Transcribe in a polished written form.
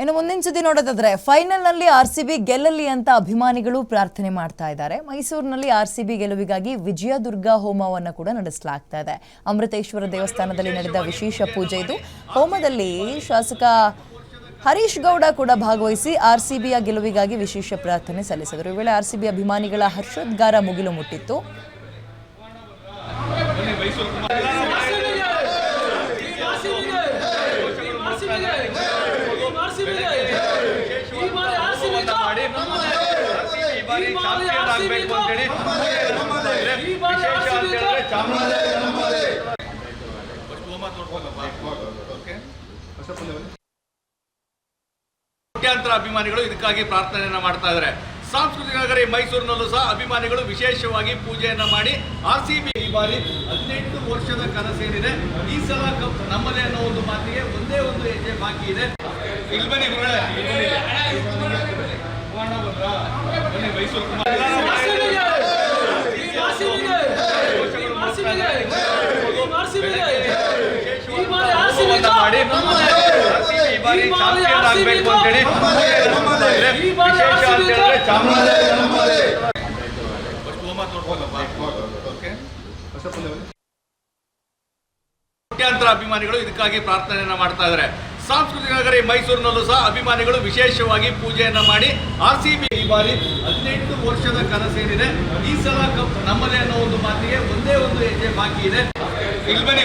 ಇನ್ನು ಮುಂದಿನ ಸುದ್ದಿ ನೋಡೋದಾದ್ರೆ ಫೈನಲ್ ನಲ್ಲಿ ಆರ್ಸಿಬಿ ಗೆಲ್ಲಲಿ ಅಂತ ಅಭಿಮಾನಿಗಳು ಪ್ರಾರ್ಥನೆ ಮಾಡ್ತಾ ಇದ್ದಾರೆ. ಮೈಸೂರಿನಲ್ಲಿ ಆರ್ಸಿಬಿ ಗೆಲುವಿಗಾಗಿ ವಿಜಯದುರ್ಗ ಹೋಮವನ್ನು ಕೂಡ ನಡೆಸಲಾಗ್ತಾ ಇದೆ. ಅಮೃತೇಶ್ವರ ದೇವಸ್ಥಾನದಲ್ಲಿ ನಡೆದ ವಿಶೇಷ ಪೂಜೆ ಇದು. ಹೋಮದಲ್ಲಿ ಶಾಸಕ ಹರೀಶ್ ಗೌಡ ಕೂಡ ಭಾಗವಹಿಸಿ ಆರ್ಸಿಬಿಯ ಗೆಲುವಿಗಾಗಿ ವಿಶೇಷ ಪ್ರಾರ್ಥನೆ ಸಲ್ಲಿಸಿದರು. ಈ ವೇಳೆ ಆರ್ಸಿಬಿ ಅಭಿಮಾನಿಗಳ ಹರ್ಷೋದ್ಗಾರ ಮುಗಿಲು ಮುಟ್ಟಿತ್ತು. ಕೋಟ್ಯಾಂತರ ಅಭಿಮಾನಿಗಳು ಇದಕ್ಕಾಗಿ ಪ್ರಾರ್ಥನೆಯನ್ನ ಮಾಡ್ತಾ ಇದ್ದಾರೆ. ಸಾಂಸ್ಕೃತಿಕ ನಗರಿ ಮೈಸೂರಿನಲ್ಲೂ ಸಹ ಅಭಿಮಾನಿಗಳು ವಿಶೇಷವಾಗಿ ಪೂಜೆಯನ್ನ ಮಾಡಿ ಆರ್ಸಿಬಿ ಈ ಬಾರಿ 18 ವರ್ಷದ ಕನಸೇನಿದೆ, ಈ ಸಲ ಕಪ್ ನಮ್ಮದೇ ಅನ್ನೋ ಒಂದು ಮಾತಿಗೆ ಒಂದೇ ಒಂದು ಹೆಜ್ಜೆ ಬಾಕಿ ಇದೆ. ಇಲ್ಲಿ ಬನ್ನಿ ಮೈಸೂರು ಮಾಡಿ ಆಗಬೇಕು ಅಂತೇಳಿ ವಿಶೇಷ ಅಂತ ಹೇಳಿದ್ರೆ ಕೋಟ್ಯಾಂತರ ಅಭಿಮಾನಿಗಳು ಇದಕ್ಕಾಗಿ ಪ್ರಾರ್ಥನೆಯನ್ನ ಮಾಡ್ತಾ ಇದ್ದಾರೆ. ಸಾಂಸ್ಕೃತಿಕ ನಗರಿ ಮೈಸೂರಿನಲ್ಲೂ ಸಹ ಅಭಿಮಾನಿಗಳು ವಿಶೇಷವಾಗಿ ಪೂಜೆಯನ್ನ ಮಾಡಿ ಆರ್ಸಿಬಿ ಈ ಬಾರಿ 18 ವರ್ಷದ ಕನಸೇನಿದೆ, ಈ ಸಲ ಕಪ್ ನಮ್ಮದೇ ಅನ್ನೋ ಒಂದು ಮಾತಿಗೆ ಒಂದೇ ಒಂದು ಹೆಜ್ಜೆ ಬಾಕಿ ಇದೆ. ಇಲ್ಲಿ ಬನ್ನಿ